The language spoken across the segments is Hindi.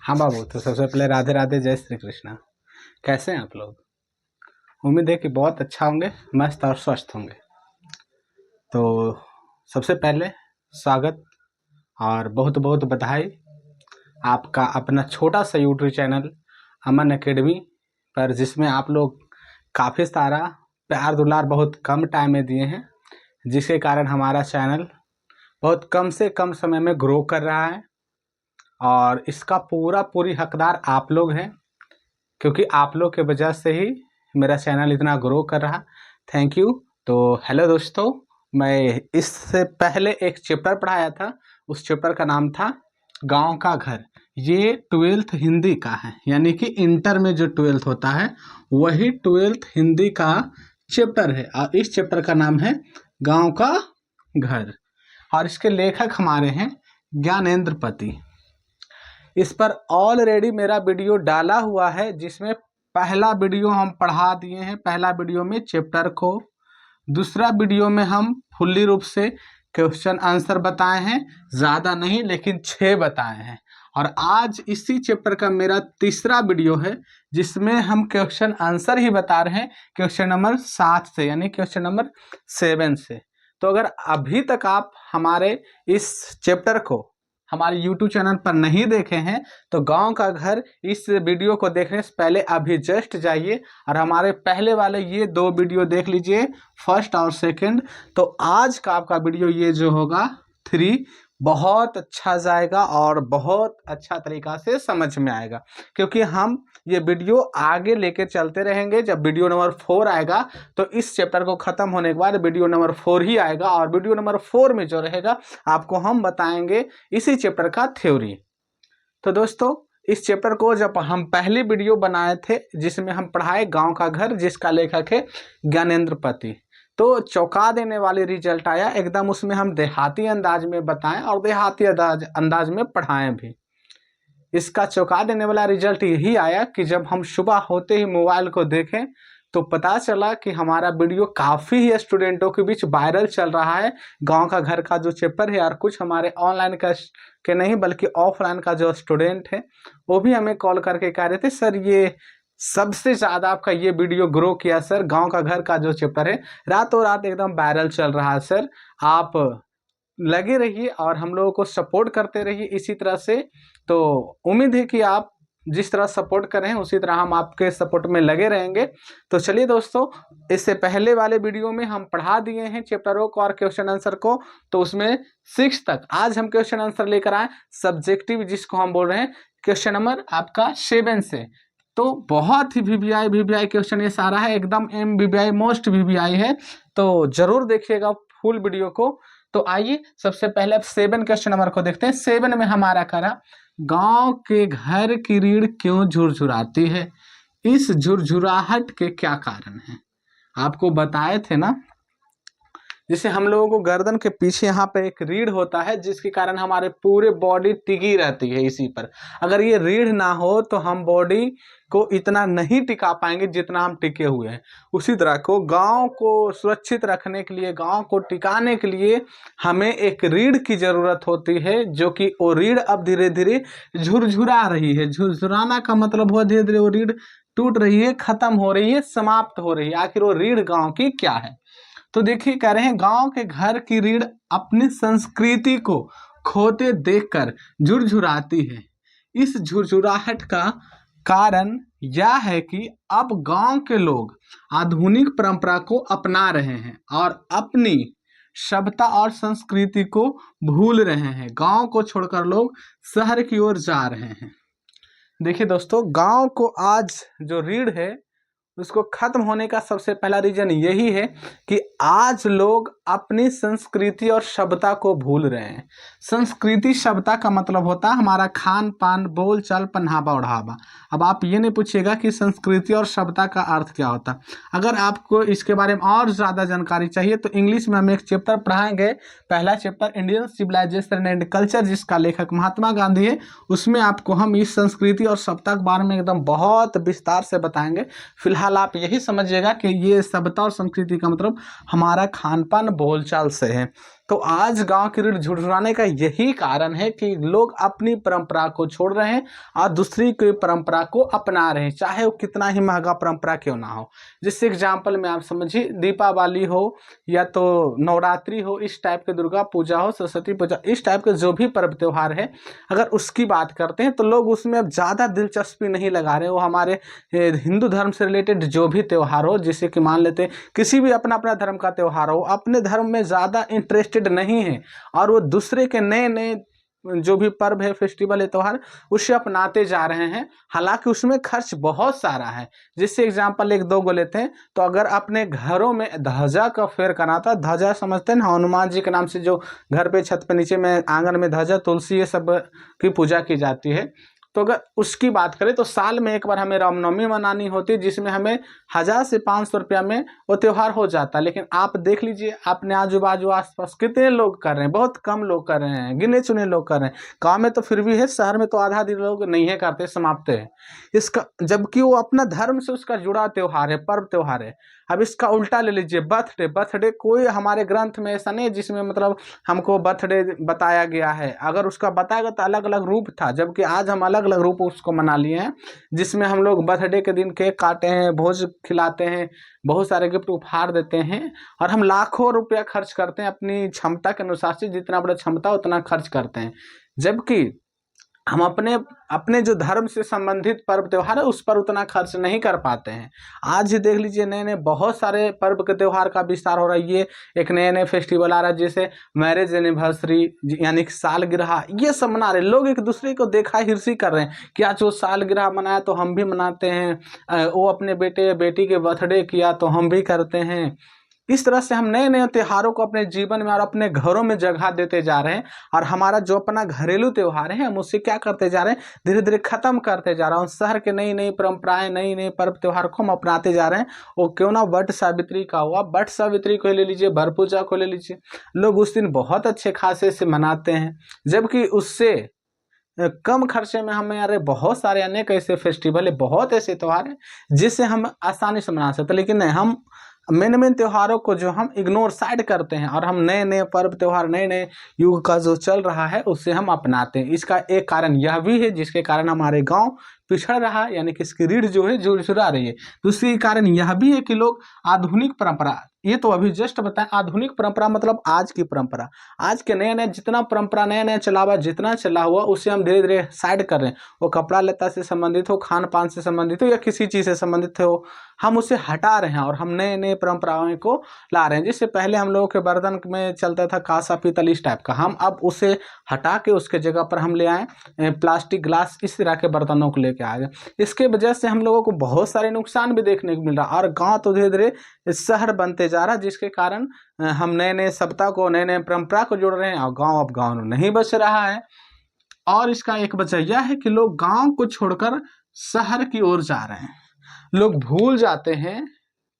हाँ बाबू, तो सबसे पहले राधे राधे, जय श्री कृष्णा। कैसे हैं आप लोग? उम्मीद है कि बहुत अच्छा होंगे, मस्त और स्वस्थ होंगे। तो सबसे पहले स्वागत और बहुत बहुत बधाई आपका अपना छोटा सा यूट्यूब चैनल अमन एकेडमी पर, जिसमें आप लोग काफ़ी सारा प्यार दुलार बहुत कम टाइम में दिए हैं, जिसके कारण हमारा चैनल बहुत कम से कम समय में ग्रो कर रहा है। और इसका पूरी हकदार आप लोग हैं, क्योंकि आप लोग के वजह से ही मेरा चैनल इतना ग्रो कर रहा। Thank you. तो हेलो दोस्तों, मैं इससे पहले एक चैप्टर पढ़ाया था, उस चैप्टर का नाम था गांव का घर। ये 12th हिंदी का है, यानी कि इंटर में जो 12th होता है वही 12th हिंदी का चैप्टर है। और इस चैप्टर का नाम है गांव का घर, और इसके लेखक हमारे हैं ज्ञानेंद्र पति। इस पर ऑलरेडी मेरा वीडियो डाला हुआ है, जिसमें पहला वीडियो हम पढ़ा दिए हैं, पहला वीडियो में चैप्टर को, दूसरा वीडियो में हम फुल्ली रूप से क्वेश्चन आंसर बताए हैं, ज़्यादा नहीं लेकिन 6 बताए हैं। और आज इसी चैप्टर का मेरा तीसरा वीडियो है, जिसमें हम क्वेश्चन आंसर ही बता रहे हैं, क्वेश्चन नंबर 7 से, यानी क्वेश्चन नंबर 7 से। तो अगर अभी तक आप हमारे इस चैप्टर को हमारे YouTube चैनल पर नहीं देखे हैं, तो गांव का घर इस वीडियो को देखने से पहले अभी जस्ट जाइए और हमारे पहले वाले ये 2 वीडियो देख लीजिए, फर्स्ट और सेकंड। तो आज का आपका वीडियो ये जो होगा 3 बहुत अच्छा जाएगा और बहुत अच्छा तरीका से समझ में आएगा, क्योंकि हम ये वीडियो आगे लेके चलते रहेंगे। जब वीडियो नंबर 4 आएगा तो इस चैप्टर को ख़त्म होने के बाद वीडियो नंबर 4 ही आएगा, और वीडियो नंबर 4 में जो रहेगा आपको हम बताएंगे इसी चैप्टर का थ्योरी। तो दोस्तों, इस चैप्टर को जब हम पहली वीडियो बनाए थे, जिसमें हम पढ़ाए गांव का घर, जिसका लेखक है ज्ञानेंद्र पति, तो चौंका देने वाली रिजल्ट आया एकदम। उसमें हम देहाती अंदाज में बताएं और देहाती अंदाज में पढ़ाएं भी। इसका चौंका देने वाला रिजल्ट यही आया कि जब हम सुबह होते ही मोबाइल को देखें तो पता चला कि हमारा वीडियो काफ़ी ही स्टूडेंटों के बीच वायरल चल रहा है। गांव का घर का जो चैप्टर है, और कुछ हमारे ऑनलाइन का के नहीं बल्कि ऑफलाइन का जो स्टूडेंट है, वो भी हमें कॉल करके कह रहे थे, सर ये सबसे ज़्यादा आपका ये वीडियो ग्रो किया सर, गांव का घर का जो चैप्टर है रातों रात एकदम वायरल चल रहा है सर, आप लगे रहिए और हम लोगों को सपोर्ट करते रहिए इसी तरह से। तो उम्मीद है कि आप जिस तरह सपोर्ट कर रहे हैं उसी तरह हम आपके सपोर्ट में लगे रहेंगे। तो चलिए दोस्तों, इससे पहले वाले वीडियो में हम पढ़ा दिए हैं चैप्टरों को और क्वेश्चन आंसर को, तो उसमें 6 तक आज हम क्वेश्चन आंसर लेकर आए, सब्जेक्टिव जिसको हम बोल रहे हैं, क्वेश्चन नंबर आपका 7 से। तो बहुत ही वीवीआई क्वेश्चन ये सारा है, एकदम MVVI मोस्ट VVI है, तो जरूर देखिएगा फुल वीडियो को। तो आइए सबसे पहले अब 7 क्वेश्चन नंबर को देखते हैं। 7 में हमारा करा, गांव के घर की रीढ़ क्यों झुरझुराती है, इस झुरझुराहट के क्या कारण हैं। आपको बताए थे ना, जैसे हम लोगों को गर्दन के पीछे यहाँ पे एक रीढ़ होता है, जिसके कारण हमारे पूरे बॉडी टिकी रहती है इसी पर। अगर ये रीढ़ ना हो तो हम बॉडी को इतना नहीं टिका पाएंगे जितना हम टिके हुए हैं। उसी तरह को गांव को सुरक्षित रखने के लिए, गांव को टिकाने के लिए हमें एक रीढ़ की ज़रूरत होती है, जो कि वो रीढ़ अब धीरे धीरे झुरझुरा रही है। झुरझुराना का मतलब हुआ धीरे धीरे वो रीढ़ टूट रही है, खत्म हो रही है, समाप्त हो रही है। आखिर वो रीढ़ गाँव की क्या है? तो देखिए, कह रहे हैं गांव के घर की रीढ़ अपनी संस्कृति को खोते देखकर झुरझुराती है। इस झुरझुराहट का कारण यह है कि अब गांव के लोग आधुनिक परंपरा को अपना रहे हैं और अपनी सभ्यता और संस्कृति को भूल रहे हैं। गांव को छोड़कर लोग शहर की ओर जा रहे हैं। देखिए दोस्तों, गांव को आज जो रीढ़ है उसको खत्म होने का सबसे पहला रीजन यही है कि आज लोग अपनी संस्कृति और सभ्यता को भूल रहे हैं। संस्कृति सभ्यता का मतलब होता है हमारा खान पान, बोल चाल, पहनावा ओढ़ावा। अब आप ये नहीं पूछिएगा कि संस्कृति और सभ्यता का अर्थ क्या होता है। अगर आपको इसके बारे में और ज़्यादा जानकारी चाहिए तो इंग्लिश में हम एक चैप्टर पढ़ाएंगे, पहला chapter Indian civilization and culture, जिसका लेखक महात्मा गांधी है। उसमें आपको हम इस संस्कृति और सभ्यता के बारे में एकदम बहुत विस्तार से बताएंगे। फिलहाल आप यही समझिएगा कि ये सभ्यता और संस्कृति का मतलब हमारा खान पान बोलचाल से है। तो आज गांव की रीढ़ झुरझुराने का यही कारण है कि लोग अपनी परंपरा को छोड़ रहे हैं और दूसरी की परंपरा को अपना रहे हैं, चाहे वो कितना ही महंगा परंपरा क्यों ना हो। जिससे एग्जाम्पल में आप समझिए, दीपावली हो या तो नवरात्रि हो, इस टाइप के दुर्गा पूजा हो, सरस्वती पूजा, इस टाइप के जो भी पर्व त्यौहार है, अगर उसकी बात करते हैं तो लोग उसमें अब ज़्यादा दिलचस्पी नहीं लगा रहे। वो हमारे हिंदू धर्म से रिलेटेड जो भी त्यौहार हो, जैसे कि मान लेते हैं किसी भी अपना अपना धर्म का त्यौहार हो, अपने धर्म में ज़्यादा इंटरेस्टेड नहीं है और वो दूसरे के नए नए जो भी पर्व है, फेस्टिवल है, त्यौहार, उसे अपनाते जा रहे हैं। हालांकि उसमें खर्च बहुत सारा है। जिससे एग्जाम्पल एक दो को लेते हैं, तो अगर अपने घरों में ध्वजा का फेयर करना था, ध्वजा समझते हैं ना, हनुमान जी के नाम से जो घर पे छत पे नीचे में आंगन में ध्वजा, तुलसी, ये सब की पूजा की जाती है। तो अगर उसकी बात करें तो साल में एक बार हमें रामनवमी मनानी होती है, जिसमें हमें 1000 से 500 रुपया में वो त्यौहार हो जाता है। लेकिन आप देख लीजिए अपने आजू बाजू आसपास कितने लोग कर रहे हैं, बहुत कम लोग कर रहे हैं, गिने चुने लोग कर रहे हैं। गांव में तो फिर भी है, शहर में तो आधा दिन लोग नहीं है करते, समाप्त है इसका, जबकि वो अपना धर्म से उसका जुड़ा त्यौहार है, पर्व त्यौहार है। अब इसका उल्टा ले लीजिए, बर्थडे। बर्थडे कोई हमारे ग्रंथ में ऐसा नहीं जिसमें मतलब हमको बर्थडे बताया गया है। अगर उसका बताया गया तो अलग अलग रूप था, जबकि आज हम अलग अलग रूप उसको मना लिए हैं, जिसमें हम लोग बर्थडे के दिन केक काटे हैं, भोज खिलाते हैं, बहुत सारे गिफ्ट उपहार देते हैं और हम लाखों रुपया खर्च करते हैं अपनी क्षमता के अनुसार से, जितना बड़ा क्षमता उतना खर्च करते हैं। जबकि हम अपने अपने जो धर्म से संबंधित पर्व त्यौहार है उस पर उतना खर्च नहीं कर पाते हैं। आज ही देख लीजिए, नए नए बहुत सारे पर्व के त्यौहार का विस्तार हो रहा है। ये एक नए नए फेस्टिवल आ रहा है, जैसे मैरिज एनिवर्सरी, यानी कि सालगिरह, ये सब मना रहे लोग। एक दूसरे को देखा हिर्सी कर रहे हैं कि आज वो सालगिरह मनाया तो हम भी मनाते हैं, वो अपने बेटे बेटी के बर्थडे किया तो हम भी करते हैं। इस तरह से हम नए नए त्योहारों को अपने जीवन में और अपने घरों में जगह देते जा रहे हैं और हमारा जो अपना घरेलू त्यौहार है हम उससे क्या करते जा रहे हैं, धीरे धीरे खत्म करते जा रहे हैं। शहर के नई नई परंपराएं, नई नई पर्व त्यौहार को हम अपनाते जा रहे हैं। वो क्यों ना वट सावित्री का हुआ, वट सावित्री को ले लीजिए, भर पूजा को ले लीजिए, लोग उस दिन बहुत अच्छे खासे से मनाते हैं। जबकि उससे कम खर्चे में हमें अरे बहुत सारे अनेक ऐसे फेस्टिवल है, बहुत ऐसे त्यौहार हैं जिससे हम आसानी से मना सकते हैं। लेकिन नहीं, हम मेन मेन त्योहारों को जो हम इग्नोर साइड करते हैं और हम नए नए पर्व त्यौहार, नए नए युग का जो चल रहा है उससे हम अपनाते हैं। इसका एक कारण यह भी है जिसके कारण हमारे गांव पिछड़ रहा है, यानी कि इसकी रीढ़ जो है झुरझुरा रही है। दूसरी कारण यह भी है कि लोग आधुनिक परंपरा, ये तो अभी जस्ट बताएं, आधुनिक परंपरा मतलब आज की परंपरा, आज के नए नए जितना परंपरा नया नया चला हुआ, जितना चला हुआ उसे हम धीरे धीरे साइड कर रहे हैं। वो कपड़ा लत्ता से संबंधित हो, खान पान से संबंधित हो या किसी चीज़ से संबंधित हो, हम उसे हटा रहे हैं और हम नए नए परंपराओं को ला रहे हैं। जिससे पहले हम लोगों के बर्तन में चलता था कांसा पीतल इस टाइप का, हम अब उसे हटा के उसके जगह पर हम ले आए प्लास्टिक, ग्लास, इस तरह के बर्तनों को लेके आ गए। इसके वजह से हम लोगों को बहुत सारे नुकसान भी देखने को मिल रहा है और गाँव तो धीरे धीरे शहर बनते जा रहा है, जिसके कारण हम नए नए सभ्यता को, नए नए परंपरा को जोड़ रहे हैं और गाँव अब गाँव नहीं बच रहा है। और इसका एक वजह यह है कि लोग गाँव को छोड़कर शहर की ओर जा रहे हैं। लोग भूल जाते हैं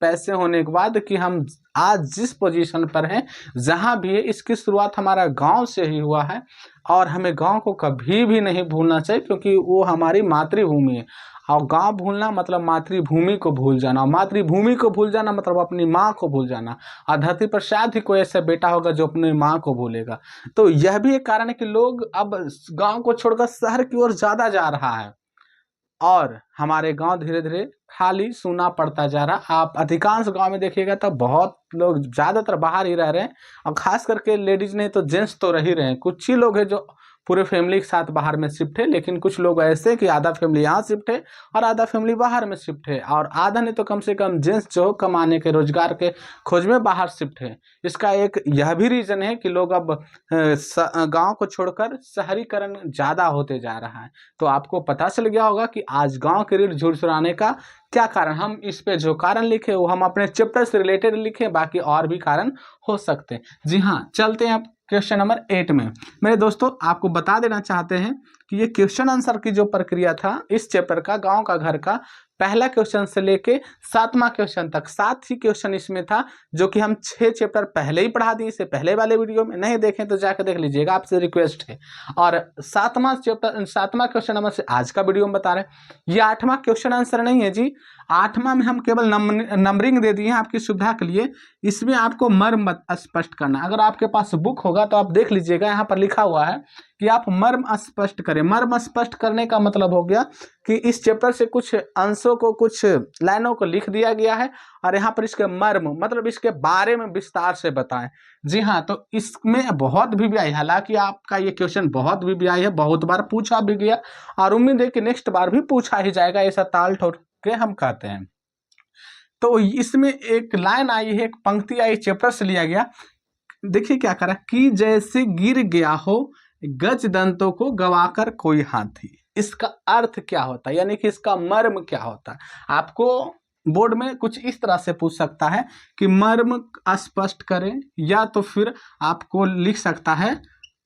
पैसे होने के बाद कि हम आज जिस पोजीशन पर हैं, जहाँ भी है, इसकी शुरुआत हमारा गांव से ही हुआ है और हमें गांव को कभी भी नहीं भूलना चाहिए, क्योंकि वो हमारी मातृभूमि है। और गांव भूलना मतलब मातृभूमि को भूल जाना, और मातृभूमि को भूल जाना मतलब अपनी माँ को भूल जाना। और धरती पर शायद ही कोई ऐसा बेटा होगा जो अपनी माँ को भूलेगा। तो यह भी एक कारण है कि लोग अब गाँव को छोड़कर शहर की ओर ज़्यादा जा रहा है और हमारे गांव धीरे धीरे खाली सूना पड़ता जा रहा। आप अधिकांश गांव में देखिएगा तो बहुत लोग ज़्यादातर बाहर ही रह रहे हैं और खास करके लेडीज़ नहीं तो जेंट्स तो रह ही रहे हैं। कुछ ही लोग हैं जो पूरे फैमिली के साथ बाहर में शिफ्ट है, लेकिन कुछ लोग ऐसे कि आधा फैमिली यहाँ शिफ्ट है और आधा फैमिली बाहर में शिफ्ट है, और आधा नहीं तो कम से कम जेंट्स जो कमाने के, रोजगार के खोज में बाहर शिफ्ट है। इसका एक यह भी रीज़न है कि लोग अब गांव को छोड़कर शहरीकरण ज़्यादा होते जा रहा है। तो आपको पता चल गया होगा कि आज गांव की रीढ़ झुरझुराने का क्या कारण। हम इस पे जो कारण लिखे वो हम अपने चैप्टर से रिलेटेड लिखे, बाकी और भी कारण हो सकते हैं। जी हाँ, चलते हैं अब क्वेश्चन नंबर 8 में। मेरे दोस्तों, आपको बता देना चाहते हैं कि ये क्वेश्चन आंसर की जो प्रक्रिया था इस चैप्टर का, गांव का घर का, पहला क्वेश्चन से लेके 7वां क्वेश्चन तक 7 ही क्वेश्चन इसमें था, जो कि हम 6 चैप्टर पहले ही पढ़ा दिए। इससे पहले वाले वीडियो में नहीं देखें तो जाकर देख लीजिएगा, आपसे रिक्वेस्ट है। और 7वां चैप्टर, 7वां क्वेश्चन नंबर से आज का वीडियो में बता रहे हैं। ये 8वां क्वेश्चन आंसर नहीं है जी, 8वां में हम केवल नंबरिंग दे दिए हैं आपकी सुविधा के लिए। इसमें आपको मर्म स्पष्ट करना। अगर आपके पास बुक होगा तो आप देख लीजिएगा, यहाँ पर लिखा हुआ है कि आप मर्म स्पष्ट करें। मर्म स्पष्ट करने का मतलब हो गया कि इस चैप्टर से कुछ अंशों को, कुछ लाइनों को लिख दिया गया है और यहाँ पर इसके मर्म मतलब इसके बारे में विस्तार से बताएं। जी हाँ, तो इसमें बहुत भी आई, हालांकि आपका ये क्वेश्चन बहुत भी आई है, बहुत बार पूछा भी गया और उम्मीद है कि नेक्स्ट बार भी पूछा ही जाएगा, ऐसा ताल ठोक के हम कहते हैं। तो इसमें एक लाइन आई है, एक पंक्ति आई, चैप्टर से लिया गया। देखिए क्या करा कि जैसे गिर गया हो गज दंतों को गवाकर कोई हाथी। इसका अर्थ क्या होता है, यानी कि इसका मर्म क्या होता है। आपको बोर्ड में कुछ इस तरह से पूछ सकता है कि मर्म स्पष्ट करें, या तो फिर आपको लिख सकता है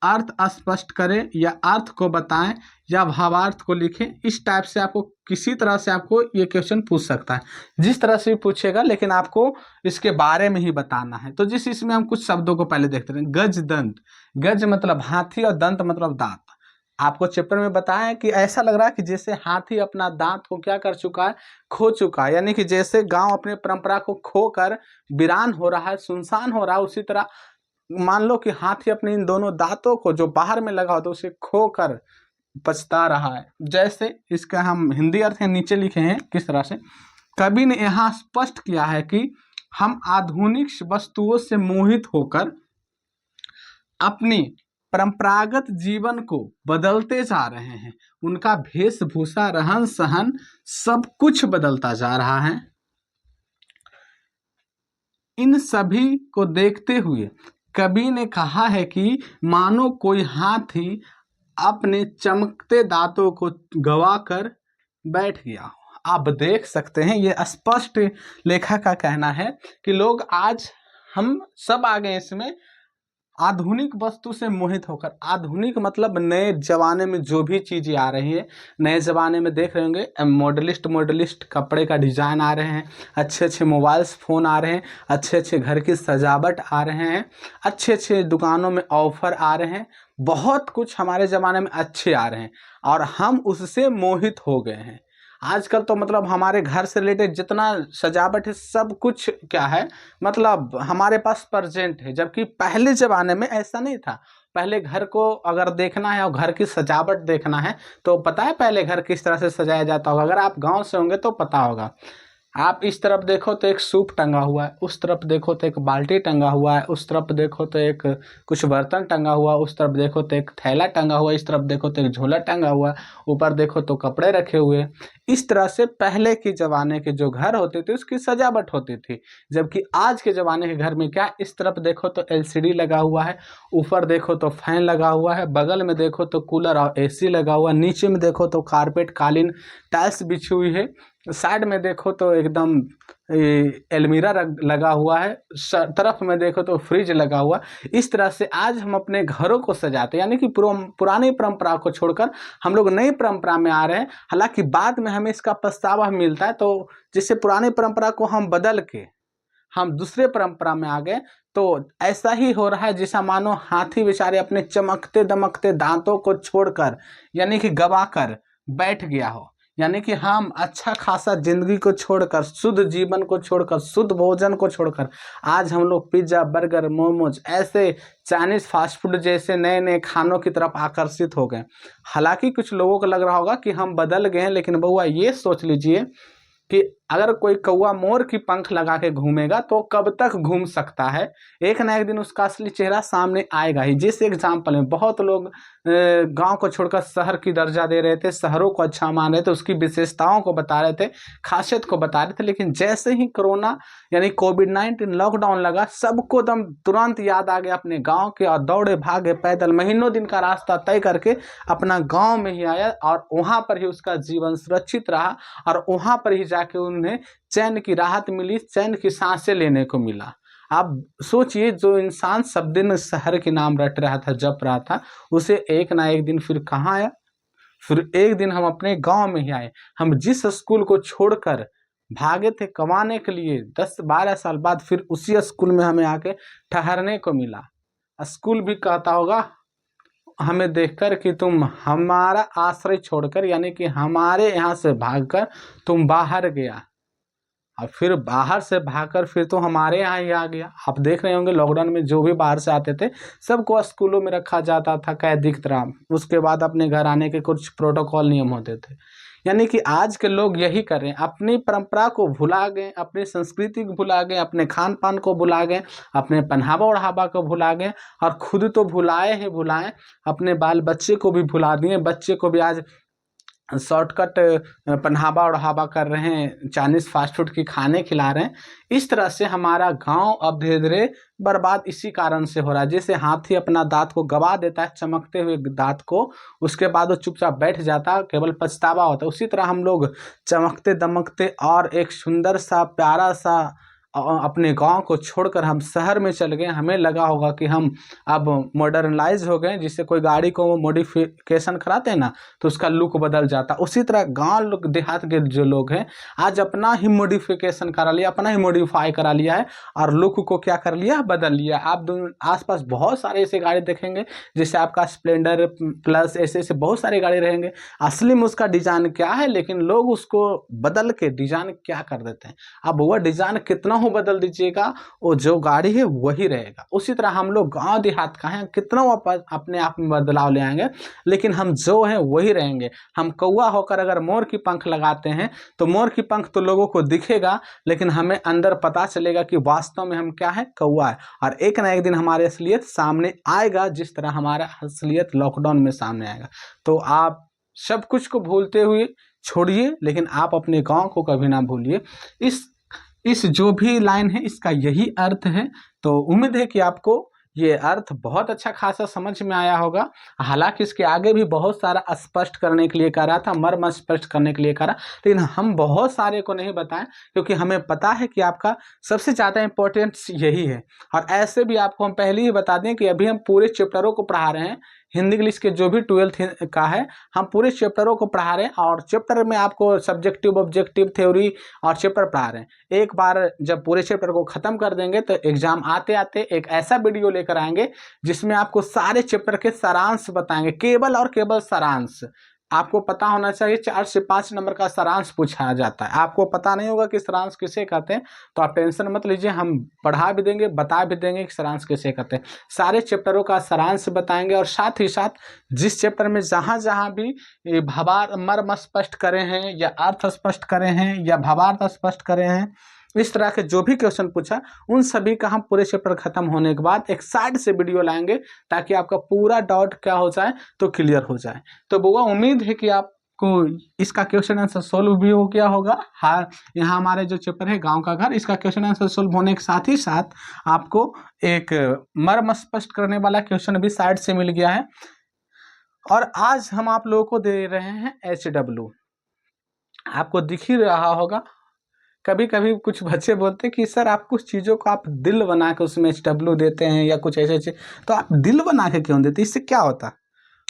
अर्थ स्पष्ट करें, या अर्थ को बताएं, या भावार्थ को लिखें। इस टाइप से आपको किसी तरह से आपको ये क्वेश्चन पूछ सकता है, जिस तरह से भी पूछेगा, लेकिन आपको इसके बारे में ही बताना है। तो जिस इसमें हम कुछ शब्दों को पहले देखते हैं। गज दंत, गज मतलब हाथी और दंत मतलब दांत। आपको चैप्टर में बताया है कि ऐसा लग रहा है कि जैसे हाथी अपना दांत को क्या कर चुका है, खो चुका है, यानी कि जैसे गांव अपने परंपरा को खोकर वीरान हो रहा है, सुनसान हो रहा है, उसी तरह मान लो कि हाथी अपने इन दोनों दांतों को जो बाहर में लगा होता है उसे खोकर पछता रहा है। जैसे इसका हम हिंदी अर्थ नीचे लिखे हैं किस तरह से। कवि ने यहाँ स्पष्ट किया है कि हम आधुनिक वस्तुओं से मोहित होकर अपनी परंपरागत जीवन को बदलते जा रहे हैं। उनका वेशभूषा, रहन सहन सब कुछ बदलता जा रहा है। इन सभी को देखते हुए कवि ने कहा है कि मानो कोई हाथी अपने चमकते दांतों को गवाकर बैठ गया हो। आप देख सकते हैं, ये स्पष्ट लेखक का कहना है कि लोग आज हम सब आ गए इसमें आधुनिक वस्तु से मोहित होकर। आधुनिक मतलब नए जमाने में जो भी चीज़ें आ रही है, नए ज़माने में देख रहे होंगे मॉडलिस्ट कपड़े का डिज़ाइन आ रहे हैं, अच्छे अच्छे मोबाइल्स फ़ोन आ रहे हैं, अच्छे अच्छे घर की सजावट आ रहे हैं, अच्छे अच्छे दुकानों में ऑफर आ रहे हैं, बहुत कुछ हमारे ज़माने में अच्छे आ रहे हैं और हम उससे मोहित हो गए हैं। आजकल तो मतलब हमारे घर से रिलेटेड जितना सजावट है सब कुछ क्या है, मतलब हमारे पास प्रेजेंट है, जबकि पहले ज़माने में ऐसा नहीं था। पहले घर को अगर देखना है और घर की सजावट देखना है तो पता है पहले घर किस तरह से सजाया जाता होगा। अगर आप गांव से होंगे तो पता होगा। आप इस तरफ देखो तो एक सूप टंगा हुआ है, उस तरफ देखो तो एक बाल्टी टंगा हुआ है, उस तरफ देखो तो एक कुछ बर्तन टंगा हुआ, उस तरफ देखो तो एक थैला टंगा हुआ, इस तरफ देखो तो एक झोला टंगा हुआ, ऊपर देखो तो कपड़े रखे हुए। इस तरह से पहले के ज़माने के जो घर होते थे उसकी सजावट होती थी। जबकि आज के ज़माने के घर में क्या, इस तरफ देखो तो एलसीडी लगा हुआ है, ऊपर देखो तो फैन लगा हुआ है, बगल में देखो तो कूलर और एसी लगा हुआ है, नीचे में देखो तो कारपेट, कालीन, टाइल्स बिछी हुई है, साइड में देखो तो एकदम एलमीरा लगा हुआ है, तरफ में देखो तो फ्रिज लगा हुआ। इस तरह से आज हम अपने घरों को सजाते हैं, यानी कि पुरानी परंपरा को छोड़कर हम लोग नई परंपरा में आ रहे हैं। हालांकि बाद में हमें इसका पछतावा मिलता है, तो जिससे पुरानी परंपरा को हम बदल के हम दूसरे परंपरा में आ गए। तो ऐसा ही हो रहा है जैसा मानो हाथी बेचारे अपने चमकते दमकते दांतों को छोड़कर, यानी कि गवाकर बैठ गया हो। यानी कि हम अच्छा खासा जिंदगी को छोड़कर, शुद्ध जीवन को छोड़कर, शुद्ध भोजन को छोड़कर आज हम लोग पिज्ज़ा, बर्गर, मोमोज, ऐसे चाइनीज फास्ट फूड जैसे नए नए खानों की तरफ आकर्षित हो गए। हालांकि कुछ लोगों को लग रहा होगा कि हम बदल गए हैं, लेकिन बउआ ये सोच लीजिए कि अगर कोई कौवा मोर की पंख लगा के घूमेगा तो कब तक घूम सकता है, एक ना एक दिन उसका असली चेहरा सामने आएगा ही। जिस एग्जाम्पल में बहुत लोग गांव को छोड़कर शहर की दर्जा दे रहे थे, शहरों को अच्छा मान रहे थे, उसकी विशेषताओं को बता रहे थे, खासियत को बता रहे थे, लेकिन जैसे ही कोरोना यानी कोविड-19 लॉकडाउन लगा, सबको दम तुरंत याद आ गया अपने गाँव के और दौड़े भागे पैदल महीनों दिन का रास्ता तय करके अपना गाँव में ही आया और वहाँ पर ही उसका जीवन सुरक्षित रहा और वहाँ पर ही जाके उन्हें चैन की राहत मिली, चैन की सांसें लेने को मिला। आप सोचिए, जो इंसान सब दिन शहर के नाम रट रहा था, जप रहा था, उसे एक ना एक दिन फिर कहाँ आया, फिर एक दिन हम अपने गांव में ही आए। हम जिस स्कूल को छोड़कर भागे थे कमाने के लिए 10-12 साल बाद, फिर उसी स्कूल में हमें आके ठहरने को मिला। स्कूल भी कहता होगा हमें देखकर कि तुम हमारा आश्रय छोड़कर, यानी कि हमारे यहाँ से भागकर तुम बाहर गया, और फिर बाहर से भागकर फिर तो हमारे यहाँ ही आ गया। आप देख रहे होंगे लॉकडाउन में जो भी बाहर से आते थे सबको स्कूलों में रखा जाता था कैदी की तरह। उसके बाद अपने घर आने के कुछ प्रोटोकॉल नियम होते थे। यानी कि आज के लोग यही कर रहे हैं, अपनी परंपरा को भुला गए, अपनी संस्कृति को भुला गए, अपने खान पान को भुला गए, अपने पहनावा ओढ़ावा को भुला गए, और खुद तो भुलाए ही भुलाए, अपने बाल बच्चे को भी भुला दिए। बच्चे को भी आज शॉर्टकट पहनावा ओढ़ावा कर रहे हैं, चाइनीज फास्ट फूड की खाने खिला रहे हैं। इस तरह से हमारा गांव अब धीरे धीरे बर्बाद इसी कारण से हो रहा है। जैसे हाथी अपना दांत को गवा देता है, चमकते हुए दांत को, उसके बाद वो चुपचाप बैठ जाता है, केवल पछतावा होता है। उसी तरह हम लोग चमकते दमकते और एक सुंदर सा प्यारा सा अपने गांव को छोड़कर हम शहर में चल गए। हमें लगा होगा कि हम अब मॉडर्नलाइज हो गए, जिससे कोई गाड़ी को मॉडिफिकेशन कराते हैं ना तो उसका लुक बदल जाता। उसी तरह गांव लोग देहात के जो लोग हैं आज अपना ही मॉडिफिकेशन करा लिया, अपना ही मॉडिफाई करा लिया है, और लुक को क्या कर लिया, बदल लिया। आप आसपास बहुत सारे ऐसे गाड़ी देखेंगे, जैसे आपका स्प्लेंडर प्लस, ऐसे बहुत सारी गाड़ी रहेंगे। असली में उसका डिजाइन क्या है, लेकिन लोग उसको बदल के डिजाइन क्या कर देते हैं। अब वह डिजाइन कितना हो बदल दीजिएगा, वो जो गाड़ी है वही रहेगा। उसी तरह हम लोग गांव देहात का हैं, कितना वो अपने आप में बदलाव ले आएंगे, लेकिन हम जो हैं वही रहेंगे। हम कौवा होकर अगर मोर की पंख लगाते हैं तो मोर की पंख तो लोगों को दिखेगा, लेकिन हमें अंदर पता चलेगा कि वास्तव में हम क्या है, कौवा है। और एक ना एक दिन हमारी असलियत सामने आएगा, जिस तरह हमारा असलियत लॉकडाउन में सामने आएगा। तो आप सब कुछ को भूलते हुए छोड़िए, लेकिन आप अपने गांव को कभी ना भूलिए। इस जो भी लाइन है इसका यही अर्थ है। तो उम्मीद है कि आपको ये अर्थ बहुत अच्छा खासा समझ में आया होगा। हालांकि इसके आगे भी बहुत सारा स्पष्ट करने के लिए कह रहा था, मर्म स्पष्ट करने के लिए कह रहा, लेकिन हम बहुत सारे को नहीं बताएं, क्योंकि हमें पता है कि आपका सबसे ज़्यादा इम्पोर्टेंस यही है। और ऐसे भी आपको हम पहले ही बता दें कि अभी हम पूरे चैप्टरों को पढ़ा रहे हैं, हिंदी इंग्लिश के जो भी 12th का है, हम पूरे चैप्टरों को पढ़ा रहे हैं। और चैप्टर में आपको सब्जेक्टिव, ऑब्जेक्टिव, थ्योरी और चैप्टर पढ़ा रहे हैं। एक बार जब पूरे चैप्टर को ख़त्म कर देंगे तो एग्जाम आते आते एक ऐसा वीडियो लेकर आएंगे जिसमें आपको सारे चैप्टर के सारांश बताएंगे, केवल और केवल सारांश। आपको पता होना चाहिए 4 से 5 नंबर का सारांश पूछा जाता है। आपको पता नहीं होगा कि सारांश किसे कहते हैं, तो आप टेंशन मत लीजिए, हम पढ़ा भी देंगे, बता भी देंगे कि सारांश किसे कहते हैं। सारे चैप्टरों का सारांश बताएंगे, और साथ ही साथ जिस चैप्टर में जहाँ जहाँ भी भावार्थ मर्म स्पष्ट करे हैं, या अर्थ स्पष्ट करे हैं, या भावार्थ स्पष्ट करे हैं, इस तरह के जो भी क्वेश्चन पूछा, उन सभी का हम पूरे चैप्टर खत्म होने के बाद एक साइड से वीडियो लाएंगे, ताकि आपका पूरा डाउट क्या हो जाए तो क्लियर हो जाए। तो बुआ, उम्मीद है कि आपको इसका क्वेश्चन आंसर सोल्व भी हो गया होगा। हाँ, यहाँ हमारे जो चैप्टर है गांव का घर, इसका क्वेश्चन आंसर सोल्व होने के साथ ही साथ आपको एक मर्म स्पष्ट करने वाला क्वेश्चन भी साइड से मिल गया है। और आज हम आप लोगों को दे रहे हैं HW। आपको दिख ही रहा होगा, कभी कभी कुछ बच्चे बोलते हैं कि सर आप कुछ चीज़ों को आप दिल बना के उसमें HW देते हैं, या कुछ ऐसे ऐसे, तो आप दिल बना के क्यों देते, इससे क्या होता?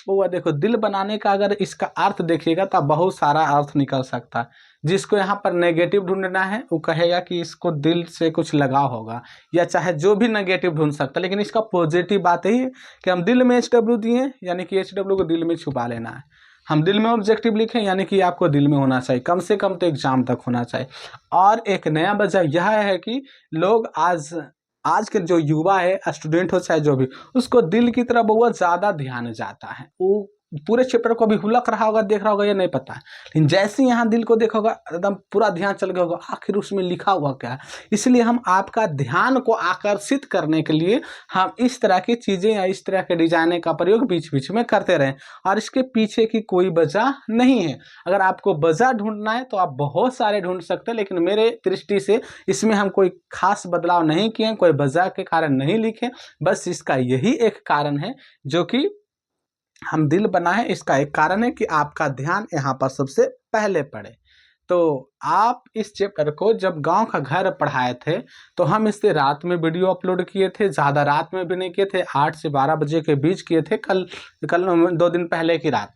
वो देखो, दिल बनाने का अगर इसका अर्थ देखिएगा तो बहुत सारा अर्थ निकल सकता है। जिसको यहाँ पर नेगेटिव ढूंढना है वो कहेगा कि इसको दिल से कुछ लगाव होगा, या चाहे जो भी नेगेटिव ढूंढ सकता है। लेकिन इसका पॉजिटिव बात यही है कि हम दिल में HW दिए, यानी कि HW को दिल में छुपा लेना है। हम दिल में ऑब्जेक्टिव लिखें, यानी कि आपको दिल में होना चाहिए, कम से कम तो एग्जाम तक होना चाहिए। और एक नया वजह यह है कि लोग आज के जो युवा है, स्टूडेंट हो चाहे जो भी, उसको दिल की तरफ बहुत ज़्यादा ध्यान जाता है। वो पूरे चैप्टर को भी हुलक रहा होगा, देख रहा होगा, ये नहीं पता है, लेकिन जैसे यहाँ दिल को देखोगा एकदम पूरा ध्यान चल गया होगा, आखिर उसमें लिखा हुआ क्या है। इसलिए हम आपका ध्यान को आकर्षित करने के लिए हम इस तरह की चीज़ें या इस तरह के डिजाइने का प्रयोग बीच बीच में करते रहें, और इसके पीछे की कोई वजह नहीं है। अगर आपको वजह ढूंढना है तो आप बहुत सारे ढूंढ सकते हैं, लेकिन मेरे दृष्टि से इसमें हम कोई खास बदलाव नहीं किए, कोई वजह के कारण नहीं लिखे। बस इसका यही एक कारण है, जो कि हम दिल बनाए, इसका एक कारण है कि आपका ध्यान यहाँ पर सबसे पहले पड़े। तो आप इस चैप्टर को जब गांव का घर पढ़ाए थे तो हम इससे रात में वीडियो अपलोड किए थे, ज़्यादा रात में भी नहीं किए थे, 8 से 12 बजे के बीच किए थे, कल 2 दिन पहले की रात।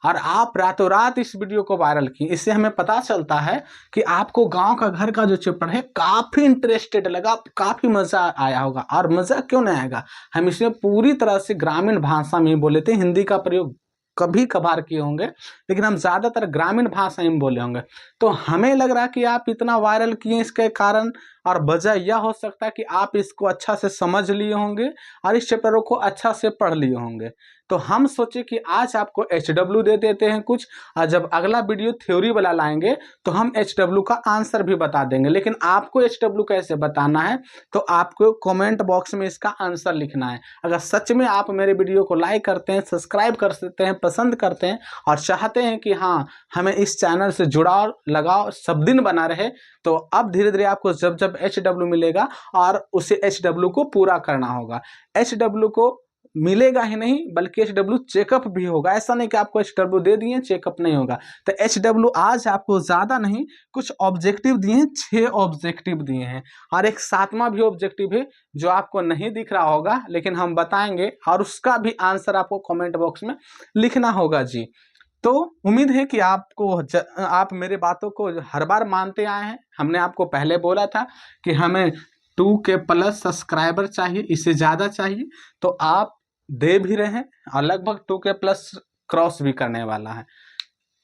और आप रातों रात इस वीडियो को वायरल किए। इससे हमें पता चलता है कि आपको गांव का घर का जो चैप्टर है काफ़ी इंटरेस्टेड लगा, काफ़ी मज़ा आया होगा। और मज़ा क्यों नहीं आएगा, हम इसमें पूरी तरह से ग्रामीण भाषा में ही बोले थे, हिंदी का प्रयोग कभी कभार किए होंगे, लेकिन हम ज़्यादातर ग्रामीण भाषा में बोले होंगे। तो हमें लग रहा है कि आप इतना वायरल किए इसके कारण, और वजह यह हो सकता है कि आप इसको अच्छा से समझ लिए होंगे और इस चैप्टरों को अच्छा से पढ़ लिए होंगे। तो हम सोचे कि आज आपको HW दे देते हैं कुछ, और जब अगला वीडियो थ्योरी वाला लाएंगे तो हम HW का आंसर भी बता देंगे। लेकिन आपको HW कैसे बताना है, तो आपको कमेंट बॉक्स में इसका आंसर लिखना है। अगर सच में आप मेरे वीडियो को लाइक करते हैं, सब्सक्राइब कर सकते हैं, पसंद करते हैं और चाहते हैं कि हाँ हमें इस चैनल से जुड़ाव लगाव सब दिन बना रहे, तो अब धीरे धीरे आपको जब जब HW मिलेगा और उसे HW को पूरा करना होगा। HW को मिलेगा ही नहीं बल्कि HW चेकअप भी होगा। ऐसा नहीं कि आपको HW दे दिए चेकअप नहीं होगा। तो HW आज आपको ज़्यादा नहीं, कुछ ऑब्जेक्टिव दिए हैं, 6 ऑब्जेक्टिव दिए हैं और एक 7वां भी ऑब्जेक्टिव है जो आपको नहीं दिख रहा होगा, लेकिन हम बताएंगे और उसका भी आंसर आपको कमेंट बॉक्स में लिखना होगा जी। तो उम्मीद है कि आप मेरे बातों को हर बार मानते आए हैं। हमने आपको पहले बोला था कि हमें 2K+ सब्सक्राइबर चाहिए, इससे ज़्यादा चाहिए, तो आप दे भी रहे हैं और लगभग 2K+ क्रॉस भी करने वाला है।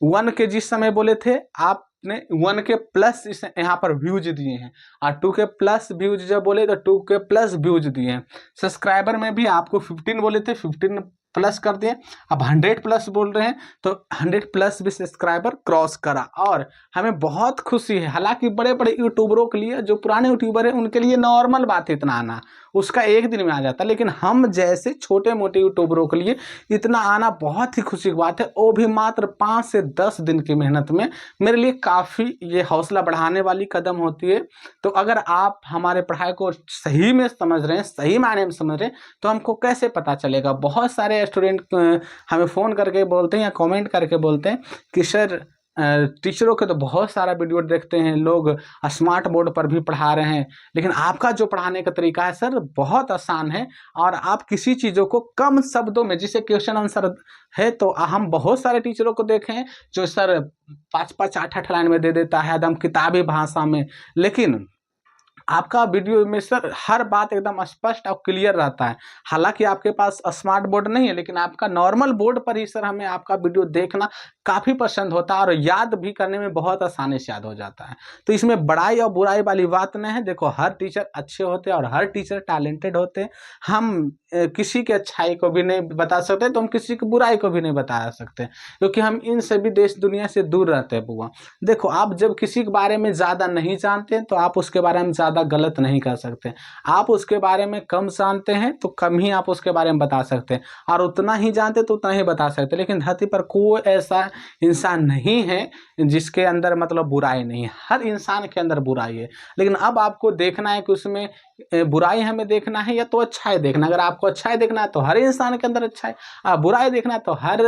1K जिस समय बोले थे आपने 1K+ इस यहाँ पर व्यूज दिए हैं, और 2K+ व्यूज जब बोले तो 2K+ व्यूज दिए हैं। सब्सक्राइबर में भी आपको 15 बोले थे, 15+ कर दिए। अब 100+ बोल रहे हैं तो 100+ भी सब्सक्राइबर क्रॉस करा, और हमें बहुत खुशी है। हालांकि बड़े बड़े यूट्यूबरों के लिए, जो पुराने यूट्यूबर हैं उनके लिए नॉर्मल बात है इतना आना, उसका एक दिन में आ जाता, लेकिन हम जैसे छोटे मोटे यूट्यूबरों के लिए इतना आना बहुत ही खुशी की बात है, वो भी मात्र 5 से 10 दिन की मेहनत में। मेरे लिए काफ़ी ये हौसला बढ़ाने वाली कदम होती है। तो अगर आप हमारे पढ़ाई को सही में समझ रहे हैं, सही मायने में समझ रहे हैं, तो हमको कैसे पता चलेगा। बहुत सारे स्टूडेंट हमें फ़ोन करके बोलते हैं या कमेंट करके बोलते हैं कि सर टीचरों के तो बहुत सारा वीडियो देखते हैं, लोग स्मार्ट बोर्ड पर भी पढ़ा रहे हैं, लेकिन आपका जो पढ़ाने का तरीका है सर बहुत आसान है, और आप किसी चीज़ों को कम शब्दों में, जिसे क्वेश्चन आंसर है, तो हम बहुत सारे टीचरों को देखे हैं जो सर 5-5, 8-8 लाइन में दे देता है एकदम किताबी भाषा में, लेकिन आपका वीडियो में सर हर बात एकदम स्पष्ट और क्लियर रहता है। हालांकि आपके पास स्मार्ट बोर्ड नहीं है, लेकिन आपका नॉर्मल बोर्ड पर ही सर हमें आपका वीडियो देखना काफ़ी पसंद होता है, और याद भी करने में बहुत आसानी से याद हो जाता है। तो इसमें बड़ाई और बुराई वाली बात नहीं है। देखो, हर टीचर अच्छे होते हैं और हर टीचर टैलेंटेड होते हैं। हम किसी की अच्छाई को भी नहीं बता सकते, तो हम किसी की बुराई को भी नहीं बता सकते, क्योंकि हम इन सभी देश दुनिया से दूर रहते हैं बुआ। देखो, आप जब किसी के बारे में ज़्यादा नहीं जानते तो आप उसके बारे में ज़्यादा गलत नहीं कर सकते। आप उसके बारे में कम जानते हैं तो कम ही आप उसके बारे में बता सकते हैं, और उतना ही जानते तो उतना ही बता सकते। लेकिन धरती पर कोई ऐसा इंसान नहीं है जिसके अंदर मतलब बुराई नहीं है। हर इंसान के अंदर बुराई है, लेकिन अब आपको देखना है कि उसमें बुराई हमें देखना है या तो अच्छाई देखना है। अगर आपको अच्छाई देखना है तो हर इंसान के अंदर अच्छा है, बुराई देखना है तो हर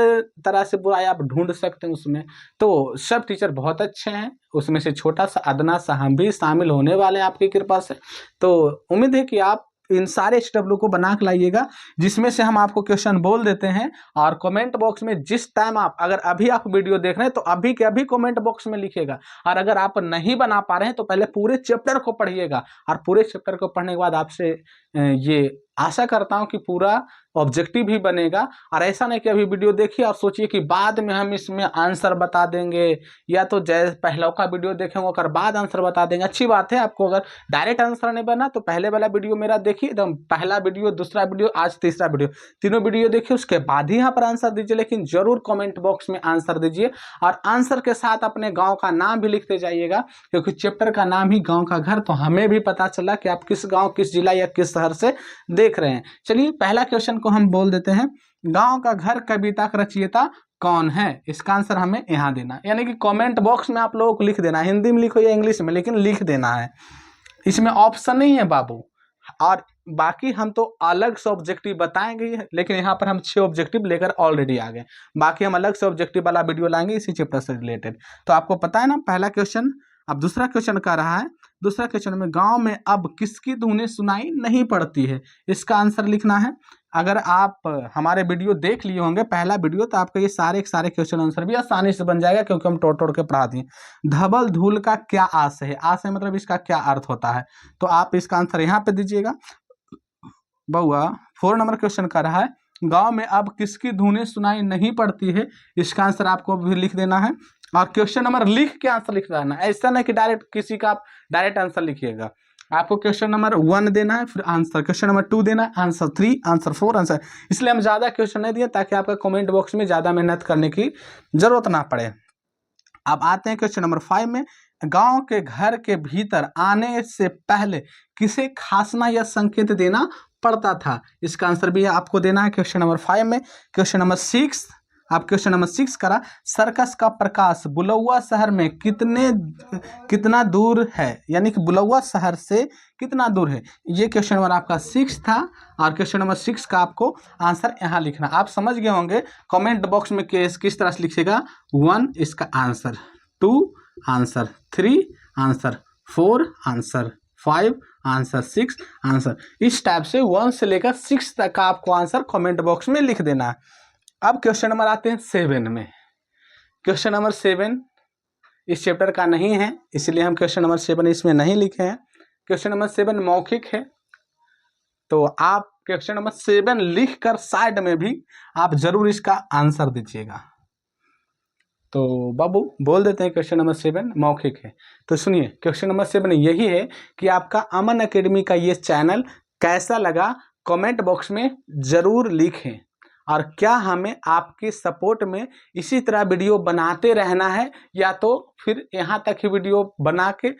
तरह से बुराई आप ढूंढ सकते हैं उसमें। तो सब टीचर बहुत अच्छे हैं, उसमें से छोटा सा अदना सा हम भी शामिल होने वाले हैं आपकी कृपा से। तो उम्मीद है कि आप इन सारे HW को बना के लाइएगा, जिसमें से हम आपको क्वेश्चन बोल देते हैं, और कमेंट बॉक्स में जिस टाइम आप, अगर अभी आप वीडियो देख रहे हैं तो अभी के अभी कमेंट बॉक्स में लिखिएगा, और अगर आप नहीं बना पा रहे हैं तो पहले पूरे चैप्टर को पढ़िएगा, और पूरे चैप्टर को पढ़ने के बाद आपसे ये आशा करता हूं कि पूरा ऑब्जेक्टिव भी बनेगा। और ऐसा नहीं कि अभी वीडियो देखिए और सोचिए कि बाद में हम इसमें आंसर बता देंगे, या तो जैसे पहले का वीडियो देखेंगे और बाद आंसर बता देंगे। अच्छी बात है, आपको अगर डायरेक्ट आंसर नहीं बना तो पहले वाला वीडियो मेरा देखिए, एकदम पहला वीडियो, दूसरा वीडियो, आज तीसरा वीडियो, तीनों वीडियो देखिए, उसके बाद ही यहाँ पर आंसर दीजिए। लेकिन जरूर कमेंट बॉक्स में आंसर दीजिए, और आंसर के साथ अपने गाँव का नाम भी लिखते जाइएगा, क्योंकि चैप्टर का नाम ही गाँव का घर, तो हमें भी पता चला कि आप किस गाँव, किस जिला या किस शहर से देख रहे हैं। चलिए पहला क्वेश्चन को हम बोल देते हैं, गांव का घर कविता का रचयिता कौन है? इसका आंसर हमें यहाँ देना, यानी कि कमेंट बॉक्स में आप लोगों को लिख देना, हिंदी में लिखो या इंग्लिश में, लेकिन लिख देना है। इसमें ऑप्शन नहीं है बाबू, और बाकी हम तो अलग से ऑब्जेक्टिव बताएंगे, लेकिन यहाँ पर हम 6 ऑब्जेक्टिव लेकर ऑलरेडी आ गए। बाकी हम अलग से ऑब्जेक्टिव वाला वीडियो लाएंगे इसी चैप्टर से रिलेटेड। तो आपको पता है ना पहला क्वेश्चन। अब दूसरा क्वेश्चन कह रहा है, दूसरा क्वेश्चन में गांव में अब किसकी धुनें सुनाई नहीं पड़ती है? इसका आंसर लिखना है। अगर आप हमारे वीडियो देख लिए होंगे पहला वीडियो, तो आपका ये सारे के सारे क्वेश्चन आंसर भी आसानी से बन जाएगा, क्योंकि हम तोड़ तोड़ के पढ़ा दिए। धवल धूल का क्या आशय है? आशय मतलब इसका क्या अर्थ होता है? तो आप इसका आंसर यहाँ पे दीजिएगा। बउआ 4 नंबर क्वेश्चन कर रहा है, गांव में अब किसकी धुनें सुनाई नहीं पड़ती है? इसका आंसर आपको भी लिख देना है, और क्वेश्चन नंबर लिख के आंसर लिख देना। ऐसा नहीं कि डायरेक्ट किसी का आप डायरेक्ट आंसर लिखिएगा। आपको क्वेश्चन नंबर 1 देना है, फिर आंसर, क्वेश्चन नंबर 2 देना है, आंसर 3, आंसर 4, आंसर। इसलिए हम ज़्यादा क्वेश्चन नहीं दिए ताकि आपका कमेंट बॉक्स में ज़्यादा मेहनत करने की जरूरत ना पड़े। अब आते हैं क्वेश्चन नंबर 5 में, गांव के घर के भीतर आने से पहले किसे खांसना या संकेत देना पड़ता था? इसका आंसर भी आपको देना है क्वेश्चन नंबर 5 में। क्वेश्चन नंबर 6, आप क्वेश्चन नंबर 6 करा, सर्कस का प्रकाश बुलौआ शहर में कितना दूर है? यानी कि बुलौआ शहर से कितना दूर है? ये क्वेश्चन नंबर आपका 6 था, और क्वेश्चन नंबर 6 का आपको आंसर यहाँ लिखना। आप समझ गए होंगे। कमेंट बॉक्स में किस तरह से लिखिएगा, 1 इसका answer, 2 answer, 3 answer, 4 answer, 5 answer, 6 answer. इस टाइप से 1 से लेकर 6 तक का आपको आंसर कमेंट बॉक्स में लिख देना है। अब क्वेश्चन नंबर आते हैं 7 में। क्वेश्चन नंबर 7 इस चैप्टर का नहीं है, इसलिए हम क्वेश्चन नंबर 7 इसमें नहीं लिखे हैं। क्वेश्चन नंबर 7 मौखिक है, तो आप क्वेश्चन नंबर 7 लिख कर साइड में भी आप जरूर इसका आंसर दीजिएगा। तो बाबू बोल देते हैं क्वेश्चन नंबर 7 मौखिक है। तो सुनिए, क्वेश्चन नंबर 7 यही है कि आपका अमन एकेडमी का ये चैनल कैसा लगा, कमेंट बॉक्स में ज़रूर लिखें, और क्या हमें आपके सपोर्ट में इसी तरह वीडियो बनाते रहना है, या तो फिर यहाँ तक ही वीडियो बना के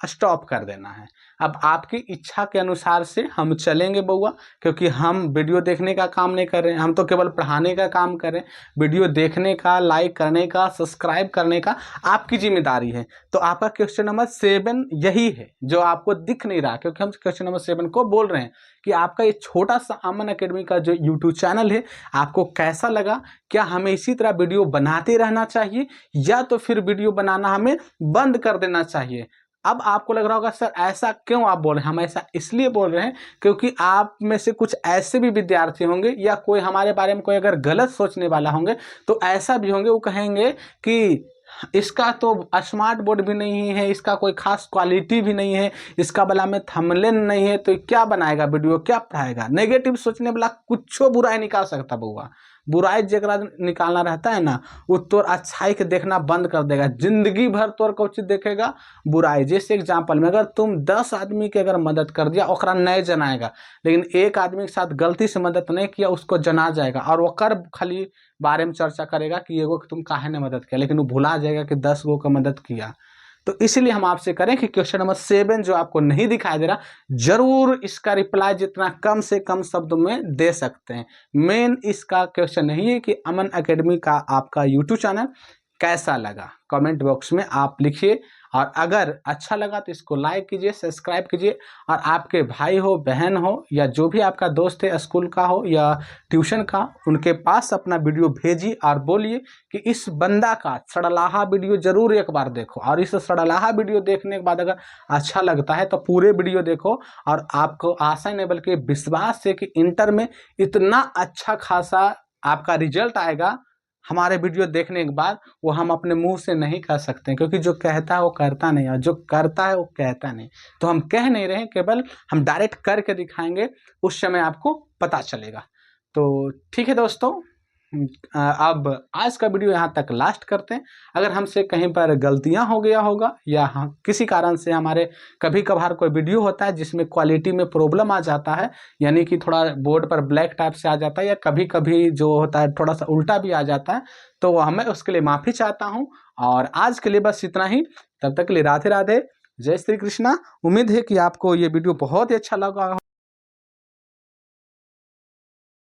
स्टॉप कर देना है। अब आपकी इच्छा के अनुसार से हम चलेंगे बउआ, क्योंकि हम वीडियो देखने का काम नहीं कर रहे हैं, हम तो केवल पढ़ाने का काम कर रहे हैं। वीडियो देखने का, लाइक करने का, सब्सक्राइब करने का आपकी जिम्मेदारी है। तो आपका क्वेश्चन नंबर 7 यही है जो आपको दिख नहीं रहा, क्योंकि हम क्वेश्चन नंबर 7 को बोल रहे हैं कि आपका ये छोटा सा अमन एकेडमी का जो यूट्यूब चैनल है आपको कैसा लगा, क्या हमें इसी तरह वीडियो बनाते रहना चाहिए, या तो फिर वीडियो बनाना हमें बंद कर देना चाहिए। अब आपको लग रहा होगा सर ऐसा क्यों आप बोल रहे हैं? हम ऐसा इसलिए बोल रहे हैं क्योंकि आप में से कुछ ऐसे भी विद्यार्थी होंगे, या कोई हमारे बारे में कोई अगर गलत सोचने वाला होंगे, तो ऐसा भी होंगे, वो कहेंगे कि इसका तो स्मार्ट बोर्ड भी नहीं है, इसका कोई खास क्वालिटी भी नहीं है, इसका वाला में थंबनेल नहीं है, तो क्या बनाएगा वीडियो, क्या पढ़ाएगा? नेगेटिव सोचने वाला कुछ बुराई निकाल सकता बउआ। बुराई जरा निकालना रहता है ना, वो तोर अच्छाई के देखना बंद कर देगा, जिंदगी भर तोर कुछ देखेगा बुराई। जैसे एग्जाम्पल में, अगर तुम 10 आदमी के अगर मदद कर दिया, ओकरा नहीं जनाएगा, लेकिन एक आदमी के साथ गलती से मदद नहीं किया, उसको जना जाएगा, और ओकर खाली बारे में चर्चा करेगा कि एगो तुम काहे ने मदद किया, लेकिन वो भुला जाएगा कि 10 गो का मदद किया। तो इसलिए हम आपसे करें कि क्वेश्चन नंबर 7 जो आपको नहीं दिखाई दे रहा, जरूर इसका रिप्लाई जितना कम से कम शब्दों में दे सकते हैं। मेन इसका क्वेश्चन नहीं है कि अमन एकेडमी का आपका यूट्यूब चैनल कैसा लगा, कमेंट बॉक्स में आप लिखिए, और अगर अच्छा लगा तो इसको लाइक कीजिए, सब्सक्राइब कीजिए, और आपके भाई हो, बहन हो, या जो भी आपका दोस्त है स्कूल का हो या ट्यूशन का, उनके पास अपना वीडियो भेजिए और बोलिए कि इस बंदा का सड़लाहा वीडियो जरूर एक बार देखो, और इस सड़लाहा वीडियो देखने के बाद अगर अच्छा लगता है तो पूरे वीडियो देखो, और आपको आशा नहीं बल्कि विश्वास है कि इंटर में इतना अच्छा खासा आपका रिजल्ट आएगा हमारे वीडियो देखने के बाद, वो हम अपने मुंह से नहीं कह सकते, क्योंकि जो कहता है वो करता नहीं, और जो करता है वो कहता नहीं। तो हम कह नहीं रहे, केवल हम डायरेक्ट करके दिखाएंगे, उस समय आपको पता चलेगा। तो ठीक है दोस्तों, अब आज का वीडियो यहाँ तक लास्ट करते हैं। अगर हमसे कहीं पर गलतियाँ हो गया होगा, या किसी कारण से हमारे कभी कभार कोई वीडियो होता है जिसमें क्वालिटी में प्रॉब्लम आ जाता है, यानी कि थोड़ा बोर्ड पर ब्लैक टाइप से आ जाता है, या कभी कभी जो होता है थोड़ा सा उल्टा भी आ जाता है, तो हमें उसके लिए माफ़ी चाहता हूँ। और आज के लिए बस इतना ही, तब तक के लिए राधे राधे, जय श्री कृष्णा। उम्मीद है कि आपको ये वीडियो बहुत ही अच्छा लगा।